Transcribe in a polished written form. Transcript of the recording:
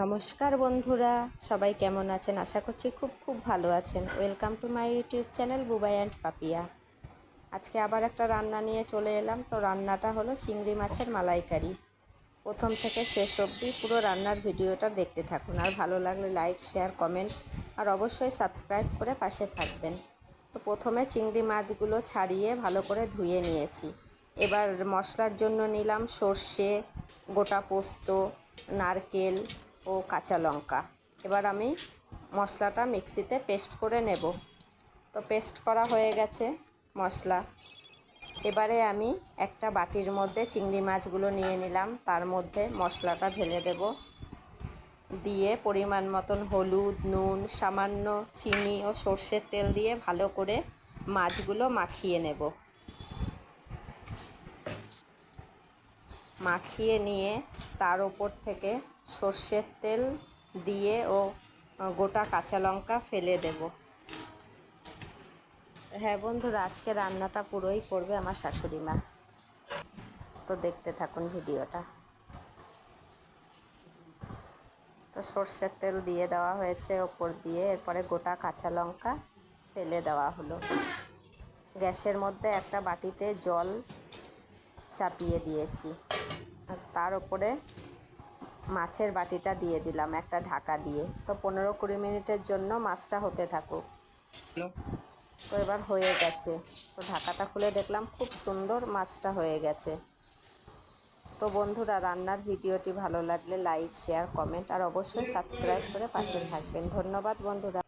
নমস্কার বন্ধুরা, সবাই কেমন আছেন? আশা করছি খুব খুব ভালো আছেন। Welcome to my YouTube channel Bubai and Papiya. আজকে আবার একটা রান্না নিয়ে চলে এলাম। তো রান্নাটা হলো চিংড়ি মাছের মালাইকারি। প্রথম থেকে শেষ অবধি পুরো রান্নার ভিডিওটা দেখতে থাকুন। আর ভালো লাগলে লাইক, শেয়ার, কমেন্ট আর অবশ্যই সাবস্ক্রাইব করে পাশে থাকবেন। তো প্রথমে চিংড়ি মাছগুলো ছাড়িয়ে ভালো করে ধুয়ে নিয়েছি। এবার মশলার জন্য নিলাম সর্ষে, গোটা পোস্ত, নারকেল ও কাঁচা লঙ্কা। এবার আমি মশলাটা মিক্সিতে পেস্ট করে নেব। তো পেস্ট করা হয়ে গেছে মশলা। এবারে আমি একটা বাটির মধ্যে চিংড়ি মাছগুলো নিয়ে নিলাম, তার মধ্যে মশলাটা ঢেলে দেব। দিয়ে পরিমাণ মতন হলুদ, নুন, সামান্য চিনি ও সর্ষের তেল দিয়ে ভালো করে মাছগুলো মাখিয়ে নেব। মাখিয়ে নিয়ে তার ওপর থেকে সর্ষের তেল দিয়ে ও গোটা কাঁচা লঙ্কা ফেলে দেব। হ্যাঁ বন্ধুরা, আজকে রান্নাটা পুরোই করবে আমার শাশুড়ি মা। তো দেখতে থাকুন ভিডিওটা। তো সর্ষের তেল দিয়ে দেওয়া হয়েছে ওপর দিয়ে, এরপরে গোটা কাঁচা লঙ্কা ফেলে দেওয়া হলো। গ্যাসের মধ্যে একটা বাটিতে জল চাপিয়ে দিয়েছি, তার উপরে মাছের বাটিটা দিয়ে দিলাম একটা ঢাকা দিয়ে। তো 15-20 মিনিটের জন্য মাছটা হতে থাকুক। তো এবার হয়ে গেছে। তো ঢাকাটা খুলে দেখলাম খুব সুন্দর মাছটা হয়ে গেছে। তো বন্ধুরা, রান্নার ভিডিওটি ভালো লাগলে লাইক, শেয়ার, কমেন্ট আর অবশ্যই সাবস্ক্রাইব করে পাশে থাকবেন। ধন্যবাদ বন্ধুরা।